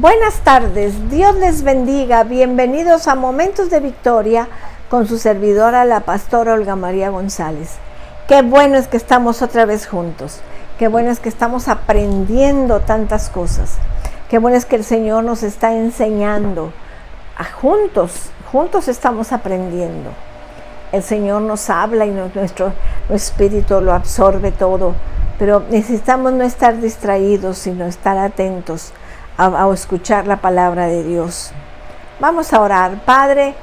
Buenas tardes, Dios les bendiga, bienvenidos a Momentos de Victoria con su servidora, la pastora Olga María González. Qué bueno es que estamos otra vez juntos, qué bueno es que estamos aprendiendo tantas cosas, qué bueno es que el Señor nos está enseñando, juntos estamos aprendiendo. El Señor nos habla y nuestro espíritu lo absorbe todo, pero necesitamos no estar distraídos, sino estar atentos a escuchar la palabra de Dios. Vamos a orar. Padre,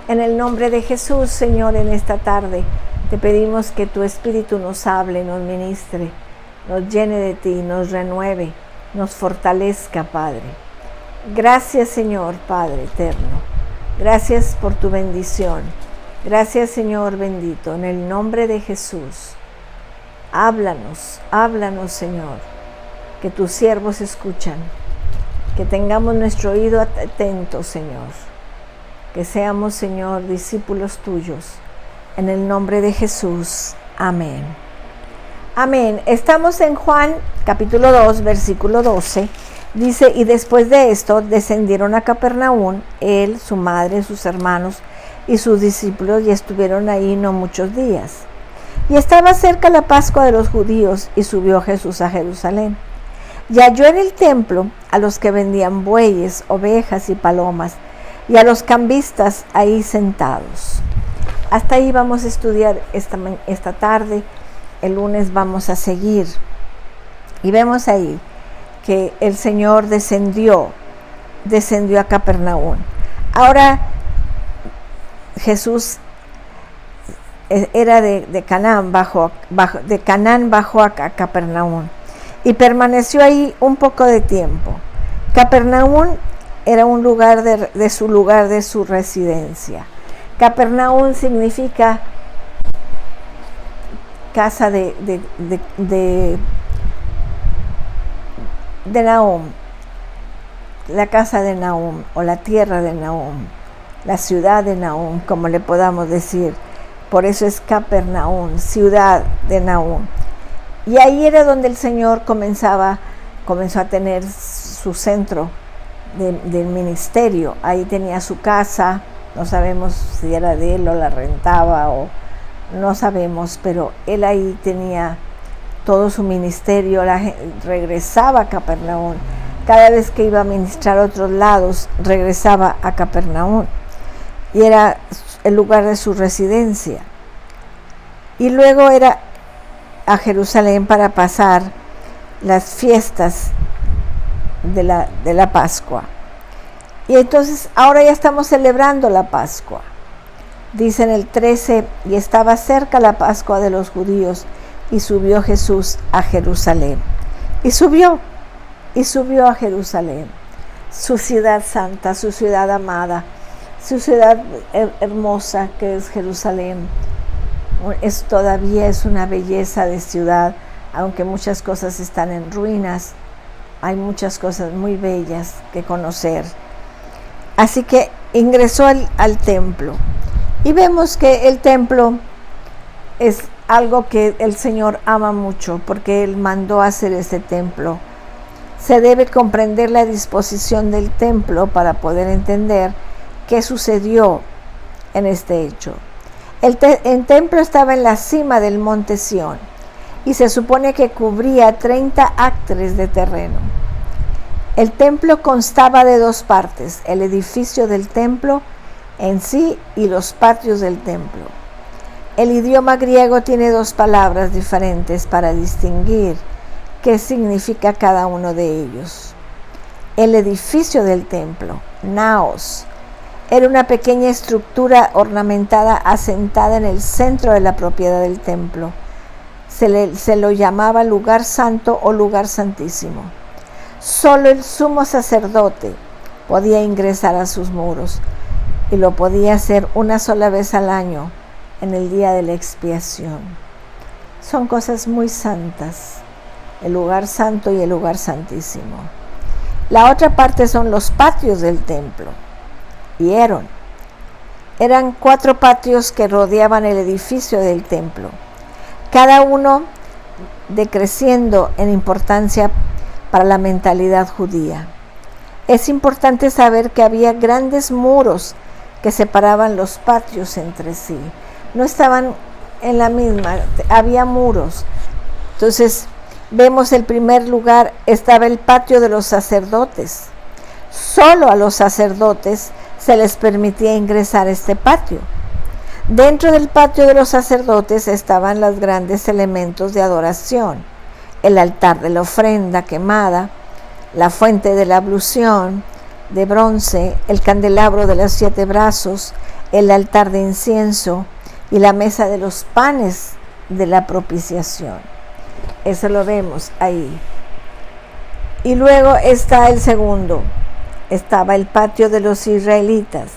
en el nombre de Jesús, Señor, en esta tarde te pedimos que tu Espíritu nos hable, nos ministre, nos llene de ti, nos renueve, nos fortalezca, Padre. Gracias, Señor, Padre eterno. Gracias por tu bendición. Gracias, Señor bendito, en el nombre de Jesús. Háblanos, Señor, que tus siervos escuchan. Que tengamos nuestro oído atento, Señor. Que seamos, Señor, discípulos tuyos. En el nombre de Jesús. Amén. Amén. Estamos en Juan, capítulo 2, versículo 12. Dice, y después de esto descendieron a Capernaum, él, su madre, sus hermanos y sus discípulos, y estuvieron ahí no muchos días. Y estaba cerca la Pascua de los judíos, y subió Jesús a Jerusalén. Y halló en el templo a los que vendían bueyes, ovejas y palomas, y a los cambistas ahí sentados. Hasta ahí vamos a estudiar esta tarde. El lunes vamos a seguir. Y vemos ahí que el Señor descendió a Capernaum. Ahora Jesús era de Canaán, bajó a Capernaum. Y permaneció ahí un poco de tiempo. Capernaum era un lugar de su residencia. Capernaum significa casa de Nahum, la casa de Nahum o la tierra de Nahum, la ciudad de Nahum, como le podamos decir. Por eso es Capernaum, ciudad de Nahum. Y ahí era donde el Señor comenzó a tener su centro del ministerio. Ahí tenía su casa, no sabemos si era de él o la rentaba o no sabemos, pero él ahí tenía todo su ministerio. Regresaba a Capernaum. Cada vez que iba a ministrar a otros lados, regresaba a Capernaum. Y era el lugar de su residencia. Y luego era a Jerusalén para pasar las fiestas de la Pascua. Y entonces ahora ya estamos celebrando la Pascua. Dice en el 13, y estaba cerca la Pascua de los judíos, y subió Jesús a Jerusalén. Y subió a Jerusalén, su ciudad santa, su ciudad amada, su ciudad hermosa que es Jerusalén. Todavía es una belleza de ciudad, aunque muchas cosas están en ruinas, hay muchas cosas muy bellas que conocer. Así que ingresó al templo, y vemos que el templo es algo que el Señor ama mucho, porque Él mandó hacer ese templo. Se debe comprender la disposición del templo para poder entender qué sucedió en este hecho. El templo estaba en la cima del monte Sión y se supone que cubría 30 acres de terreno. El templo constaba de dos partes, el edificio del templo en sí y los patios del templo. El idioma griego tiene dos palabras diferentes para distinguir qué significa cada uno de ellos. El edificio del templo, naos, era una pequeña estructura ornamentada asentada en el centro de la propiedad del templo. Se lo llamaba lugar santo o lugar santísimo. Solo el sumo sacerdote podía ingresar a sus muros, y lo podía hacer una sola vez al año, en el día de la expiación. Son cosas muy santas, el lugar santo y el lugar santísimo. La otra parte son los patios del templo. Y eran 4 patios que rodeaban el edificio del templo, cada uno decreciendo en importancia para la mentalidad judía. Es importante saber que había grandes muros que separaban los patios entre sí. No estaban en la misma, había muros. Entonces, vemos el primer lugar, estaba el patio de los sacerdotes. Solo a los sacerdotes se les permitía ingresar a este patio. Dentro del patio de los sacerdotes estaban los grandes elementos de adoración: el altar de la ofrenda quemada, la fuente de la ablución de bronce, el candelabro de los 7 brazos, el altar de incienso y la mesa de los panes de la propiciación. Eso lo vemos ahí. Y luego está el segundo. Estaba el patio de los israelitas.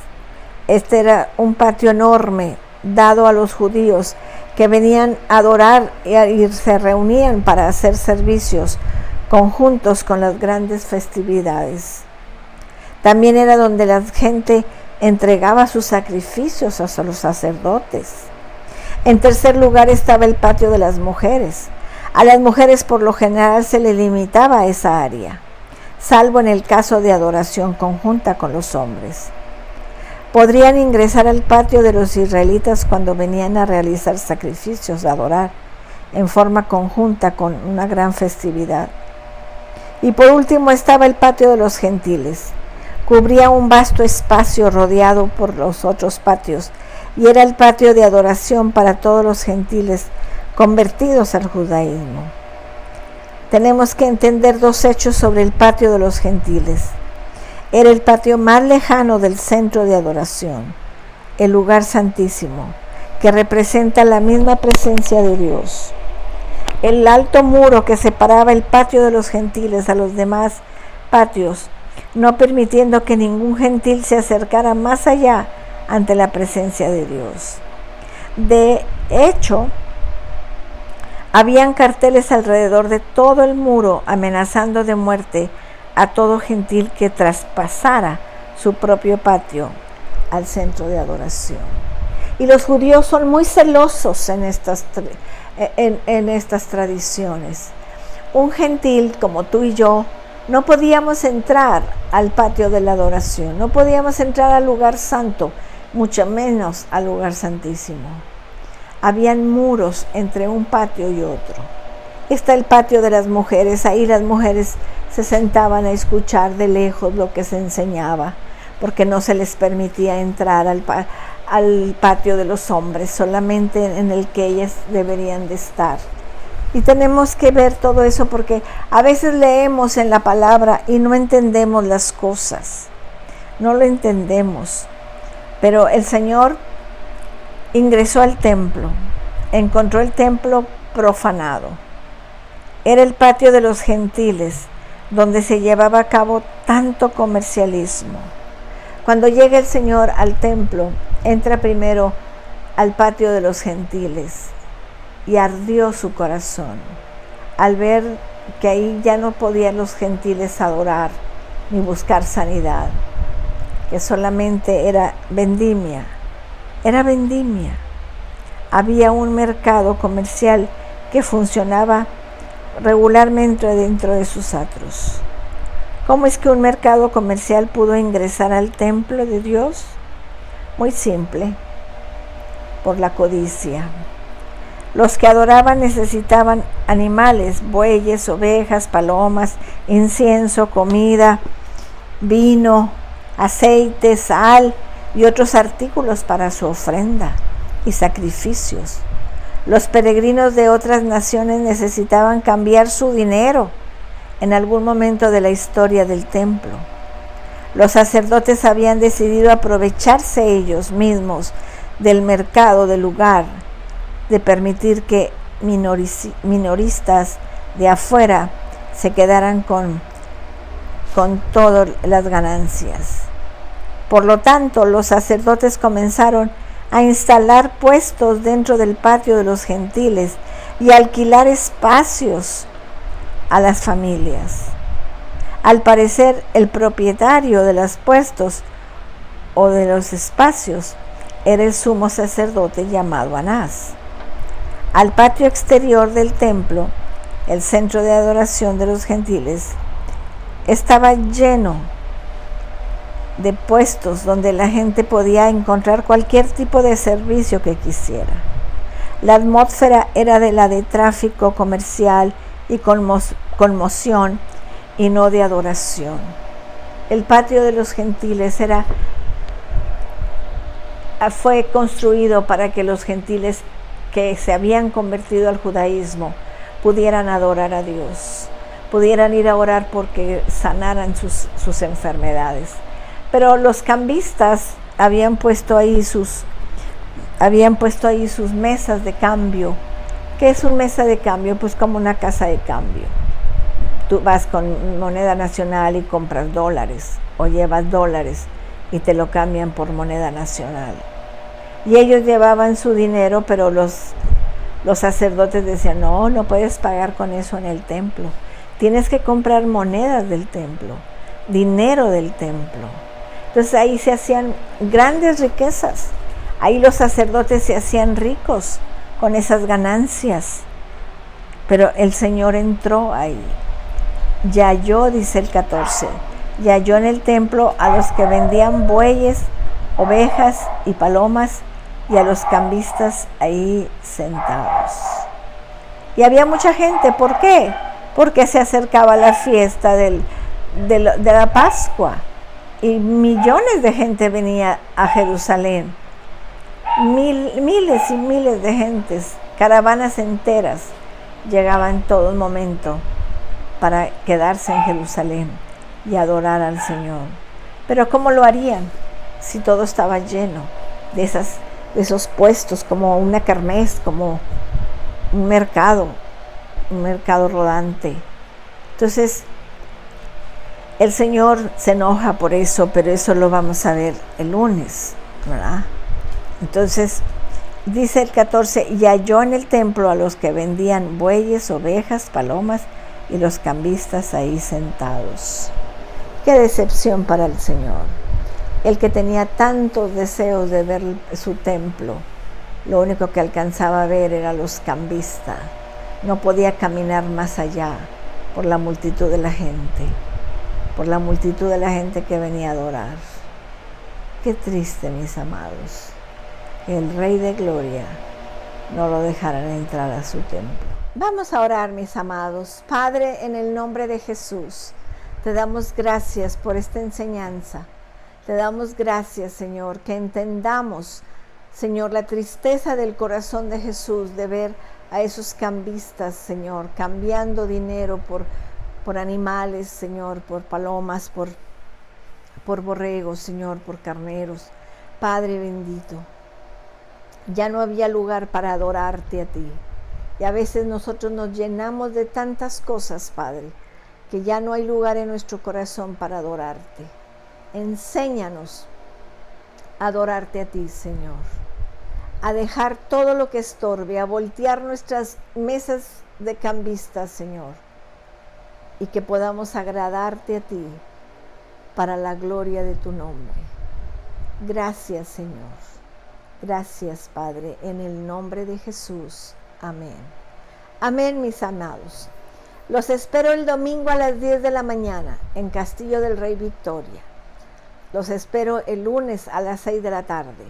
Este era un patio enorme dado a los judíos que venían a adorar y se reunían para hacer servicios conjuntos con las grandes festividades. También era donde la gente entregaba sus sacrificios a los sacerdotes. En tercer lugar estaba el patio de las mujeres. A las mujeres por lo general se les limitaba esa área, salvo en el caso de adoración conjunta con los hombres. Podrían ingresar al patio de los israelitas cuando venían a realizar sacrificios, a adorar en forma conjunta con una gran festividad. Y por último estaba el patio de los gentiles. Cubría un vasto espacio rodeado por los otros patios y era el patio de adoración para todos los gentiles convertidos al judaísmo. Tenemos que entender 2 hechos sobre el patio de los gentiles. Era el patio más lejano del centro de adoración, el lugar santísimo, que representa la misma presencia de Dios. El alto muro que separaba el patio de los gentiles a los demás patios, no permitiendo que ningún gentil se acercara más allá ante la presencia de Dios. De hecho, habían carteles alrededor de todo el muro amenazando de muerte a todo gentil que traspasara su propio patio al centro de adoración. Y los judíos son muy celosos en estas tradiciones. Un gentil como tú y yo no podíamos entrar al patio de la adoración, no podíamos entrar al lugar santo, mucho menos al lugar santísimo. Habían muros entre un patio y otro. Está el patio de las mujeres. Ahí las mujeres se sentaban a escuchar de lejos lo que se enseñaba, porque no se les permitía entrar al patio de los hombres, solamente en el que ellas deberían de estar. Y tenemos que ver todo eso porque a veces leemos en la palabra y no entendemos las cosas, no lo entendemos. Pero el Señor ingresó al templo, encontró el templo profanado. Era el patio de los gentiles, donde se llevaba a cabo tanto comercialismo. Cuando llega el Señor al templo, entra primero al patio de los gentiles y ardió su corazón al ver que ahí ya no podían los gentiles adorar ni buscar sanidad, que solamente era vendimia. Era vendimia. Había un mercado comercial que funcionaba regularmente dentro de sus atrios. ¿Cómo es que un mercado comercial pudo ingresar al templo de Dios? Muy simple, por la codicia. Los que adoraban necesitaban animales, bueyes, ovejas, palomas, incienso, comida, vino, aceite, sal y otros artículos para su ofrenda y sacrificios. Los peregrinos de otras naciones necesitaban cambiar su dinero en algún momento de la historia del templo. Los sacerdotes habían decidido aprovecharse ellos mismos del mercado del lugar, de permitir que minoristas de afuera se quedaran con todas las ganancias. Por lo tanto, los sacerdotes comenzaron a instalar puestos dentro del patio de los gentiles y a alquilar espacios a las familias. Al parecer, el propietario de los puestos o de los espacios era el sumo sacerdote llamado Anás. Al patio exterior del templo, el centro de adoración de los gentiles, estaba lleno de puestos donde la gente podía encontrar cualquier tipo de servicio que quisiera. La atmósfera era de la de tráfico comercial y conmoción y no de adoración. El patio de los gentiles fue construido para que los gentiles que se habían convertido al judaísmo pudieran adorar a Dios, pudieran ir a orar porque sanaran sus enfermedades. Pero los cambistas habían puesto ahí sus mesas de cambio. ¿Qué es una mesa de cambio? Pues como una casa de cambio. Tú vas con moneda nacional y compras dólares o llevas dólares y te lo cambian por moneda nacional. Y ellos llevaban su dinero, pero los sacerdotes decían, no puedes pagar con eso en el templo. Tienes que comprar monedas del templo, dinero del templo. Entonces ahí se hacían grandes riquezas. Ahí los sacerdotes se hacían ricos con esas ganancias. Pero el Señor entró ahí. Y halló, dice el 14, y halló en el templo a los que vendían bueyes, ovejas y palomas, y a los cambistas ahí sentados. Y había mucha gente. ¿Por qué? Porque se acercaba la fiesta de la Pascua. Y millones de gente venía a Jerusalén. Miles y miles de gentes, caravanas enteras, llegaban en todo momento para quedarse en Jerusalén y adorar al Señor. Pero ¿cómo lo harían si todo estaba lleno de esos puestos, como una kermés, como un mercado rodante? Entonces, el Señor se enoja por eso, pero eso lo vamos a ver el lunes, ¿verdad? Entonces, dice el 14, y halló en el templo a los que vendían bueyes, ovejas, palomas, y los cambistas ahí sentados. Qué decepción para el Señor. El que tenía tantos deseos de ver su templo, lo único que alcanzaba a ver era los cambistas. No podía caminar más allá por la multitud de la gente, que venía a adorar. Qué triste, mis amados, que el Rey de Gloria no lo dejaran entrar a su templo. Vamos a orar, mis amados. Padre, en el nombre de Jesús, te damos gracias por esta enseñanza. Te damos gracias, Señor, que entendamos, Señor, la tristeza del corazón de Jesús de ver a esos cambistas, Señor, cambiando dinero por animales, Señor, por palomas, por borregos, Señor, por carneros. Padre bendito, ya no había lugar para adorarte a ti. Y a veces nosotros nos llenamos de tantas cosas, Padre, que ya no hay lugar en nuestro corazón para adorarte. Enséñanos a adorarte a ti, Señor, a dejar todo lo que estorbe, a voltear nuestras mesas de cambistas, Señor, y que podamos agradarte a ti para la gloria de tu nombre. Gracias, Señor. Gracias, Padre, en el nombre de Jesús. Amén. Amén, mis amados. Los espero el domingo a las 10 de la mañana en Castillo del Rey Victoria. Los espero el lunes a las 6 de la tarde.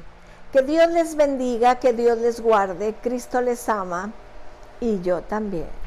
Que Dios les bendiga, que Dios les guarde. Cristo les ama y yo también.